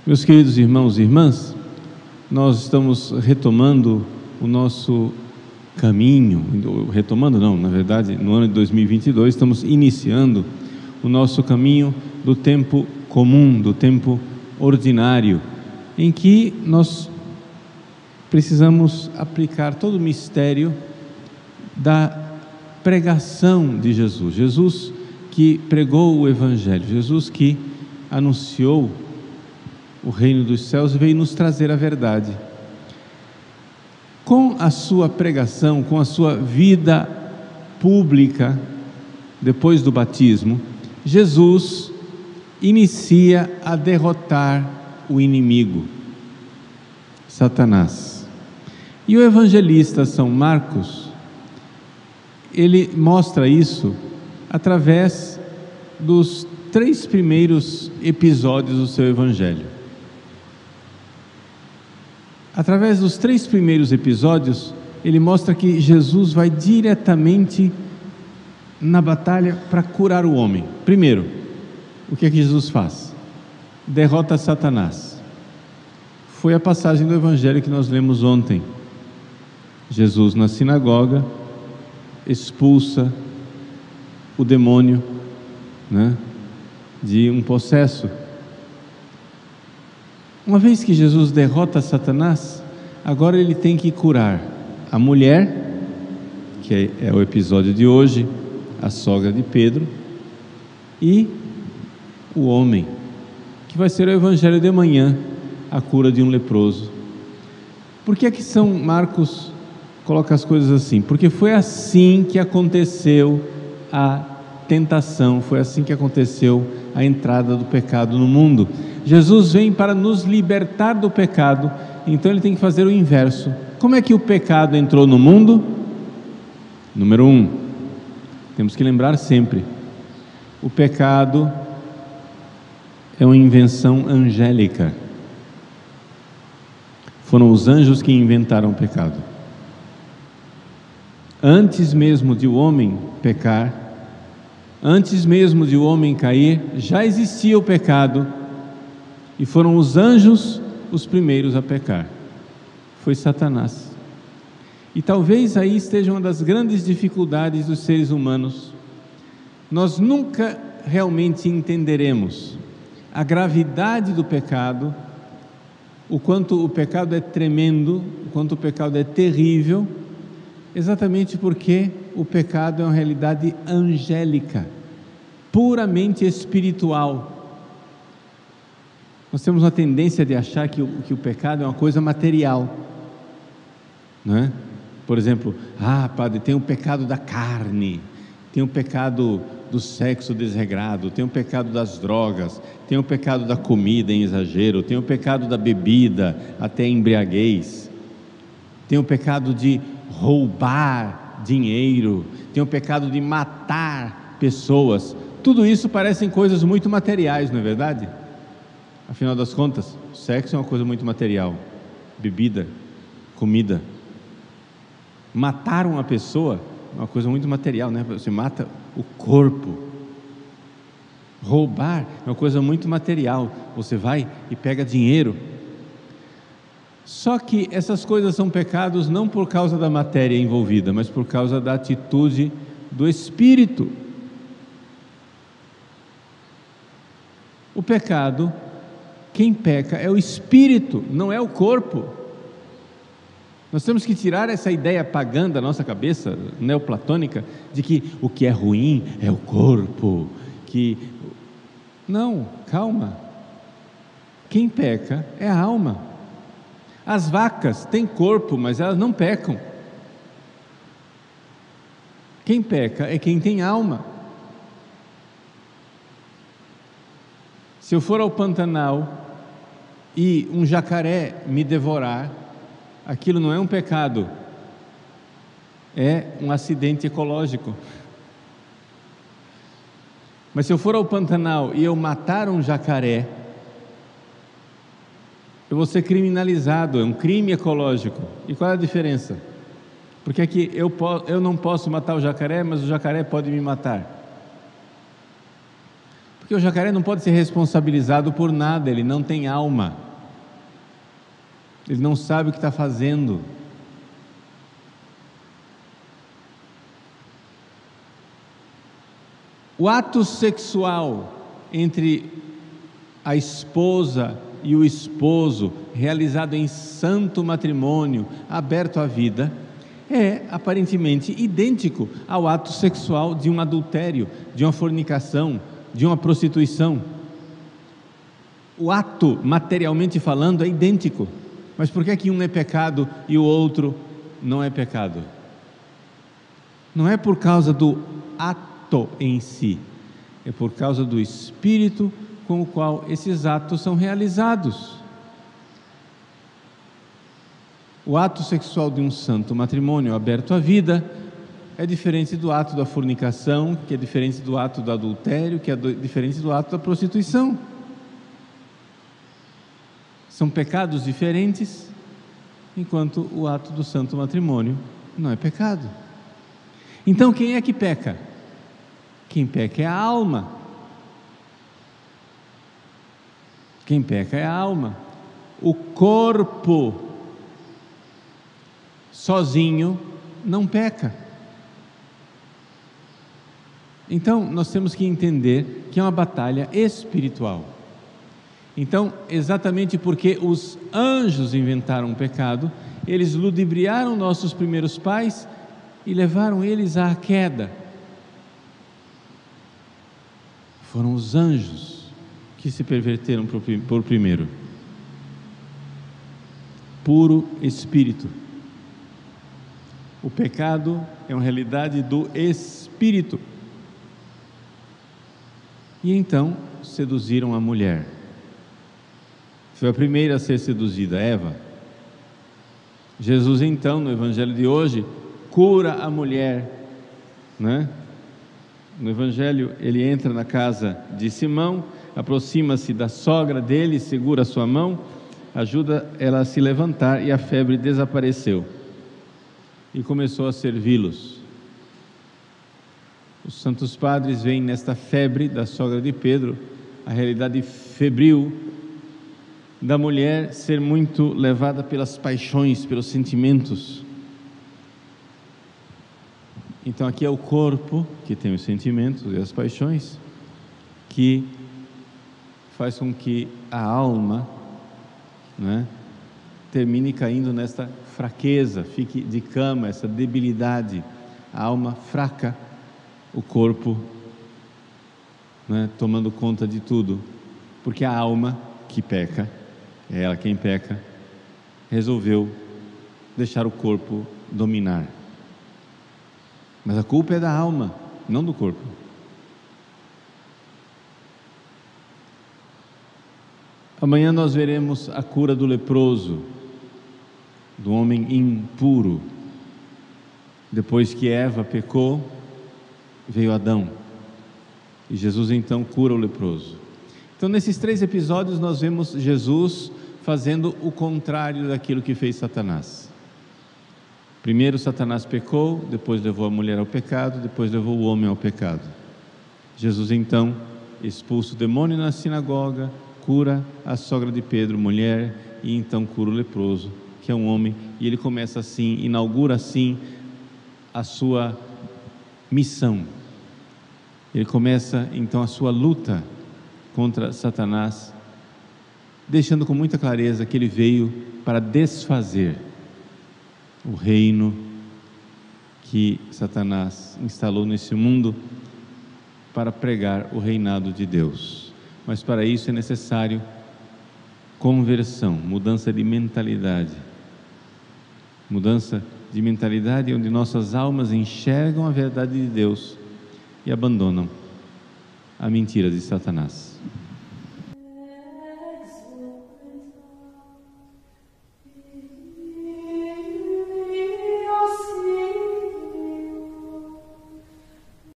Meus queridos irmãos e irmãs, nós estamos retomando o nosso caminho, na verdade, no ano de 2022, estamos iniciando o nosso caminho do tempo comum, do tempo ordinário, em que nós precisamos aplicar todo o mistério da pregação de Jesus. Jesus que pregou o Evangelho, Jesus que anunciou o reino dos céus e veio nos trazer a verdade. Com a sua pregação, com a sua vida pública, depois do batismo, Jesus inicia a derrotar o inimigo, Satanás. E o evangelista São Marcos, ele mostra isso através dos 3 primeiros episódios do seu evangelho. Através dos 3 primeiros episódios, ele mostra que Jesus vai diretamente na batalha para curar o homem. Primeiro, o que é que Jesus faz? Derrota Satanás. Foi a passagem do evangelho que nós lemos ontem. Jesus na sinagoga expulsa o demônio, de um possesso. Uma vez que Jesus derrota Satanás, agora ele tem que curar a mulher, que é o episódio de hoje, a sogra de Pedro, e o homem, que vai ser o evangelho de amanhã, a cura de um leproso. Por que é que São Marcos coloca as coisas assim? Porque foi assim que aconteceu a tentação, foi assim que aconteceu a entrada do pecado no mundo. Jesus vem para nos libertar do pecado, então ele tem que fazer o inverso. Como é que o pecado entrou no mundo? Número 1, temos que lembrar sempre, o pecado é uma invenção angélica. Foram os anjos que inventaram o pecado. Antes mesmo de o homem pecar, antes mesmo de o homem cair, já existia o pecado, e foram os anjos os primeiros a pecar. Foi Satanás. E talvez aí esteja uma das grandes dificuldades dos seres humanos. Nós nunca realmente entenderemos a gravidade do pecado, o quanto o pecado é tremendo, o quanto o pecado é terrível, exatamente porque o pecado é uma realidade angélica, puramente espiritual. Nós temos uma tendência de achar que o pecado é uma coisa material, não é? Por exemplo, padre, tem o pecado da carne, tem o pecado do sexo desregrado, tem o pecado das drogas, tem o pecado da comida em exagero, tem o pecado da bebida até embriaguez, tem o pecado de roubar dinheiro, tem o pecado de matar pessoas. Tudo isso parecem coisas muito materiais, não é verdade? Afinal das contas, sexo é uma coisa muito material, bebida, comida. Matar uma pessoa é uma coisa muito material, né? Você mata o corpo. Roubar é uma coisa muito material, você vai e pega dinheiro. Só que essas coisas são pecados não por causa da matéria envolvida, mas por causa da atitude do espírito. O pecado, quem peca é o espírito, não é o corpo. Nós temos que tirar essa ideia pagã da nossa cabeça, neoplatônica, de que o que é ruim é o corpo, Não, calma. Quem peca é a alma. As vacas têm corpo, mas elas não pecam. Quem peca é quem tem alma. Se eu for ao Pantanal e um jacaré me devorar, aquilo não é um pecado, é um acidente ecológico. Mas se eu for ao Pantanal e eu matar um jacaré, eu vou ser criminalizado, é um crime ecológico. E qual é a diferença? Porque aqui eu não posso matar o jacaré, mas o jacaré pode me matar. Porque o jacaré não pode ser responsabilizado por nada, ele não tem alma, ele não sabe o que está fazendo. O ato sexual entre a esposa e o esposo, realizado em santo matrimônio, aberto à vida, é aparentemente idêntico ao ato sexual de um adultério, de uma fornicação, de uma prostituição. O ato, materialmente falando, é idêntico. Mas por que que um é pecado e o outro não é pecado? Não é por causa do ato em si, é por causa do espírito com o qual esses atos são realizados. O ato sexual de um santo matrimônio aberto à vida é diferente do ato da fornicação, que é diferente do ato do adultério, que é diferente do ato da prostituição. São pecados diferentes, enquanto o ato do santo matrimônio não é pecado. Então quem é que peca? Quem peca é a alma. Quem peca é a alma. O corpo sozinho não peca. Então nós temos que entender que é uma batalha espiritual. Então, exatamente porque os anjos inventaram o pecado, eles ludibriaram nossos primeiros pais e levaram eles à queda. Foram os anjos que se perverteram por primeiro. Puro espírito. O pecado é uma realidade do espírito. E então seduziram a mulher. Foi a primeira a ser seduzida, Eva. Jesus então, no evangelho de hoje, cura a mulher, né? No evangelho ele entra na casa de Simão, aproxima-se da sogra dele, segura a sua mão, ajuda ela a se levantar e a febre desapareceu. E começou a servi-los. Os santos padres veem nesta febre da sogra de Pedro a realidade febril da mulher ser muito levada pelas paixões, pelos sentimentos. Então aqui é o corpo que tem os sentimentos e as paixões, que faz com que a alma, né, termine caindo nesta fraqueza, fique de cama, essa debilidade, a alma fraca, o corpo, né, tomando conta de tudo, porque a alma que peca, é ela quem peca, resolveu deixar o corpo dominar. Mas a culpa é da alma, não do corpo. Amanhã nós veremos a cura do leproso, do homem impuro. Depois que Eva pecou, veio Adão, e Jesus então cura o leproso. Então nesses 3 episódios nós vemos Jesus fazendo o contrário daquilo que fez Satanás. Primeiro Satanás pecou, depois levou a mulher ao pecado, depois levou o homem ao pecado. Jesus então expulsa o demônio na sinagoga, cura a sogra de Pedro, mulher, e então cura o leproso, que é um homem, e ele começa assim, inaugura assim a sua missão. Ele começa então a sua luta contra Satanás, deixando com muita clareza que ele veio para desfazer o reino que Satanás instalou nesse mundo, para pregar o reinado de Deus. Mas para isso é necessário conversão, mudança de mentalidade. Mudança de mentalidade onde nossas almas enxergam a verdade de Deus e abandonam a mentira de Satanás.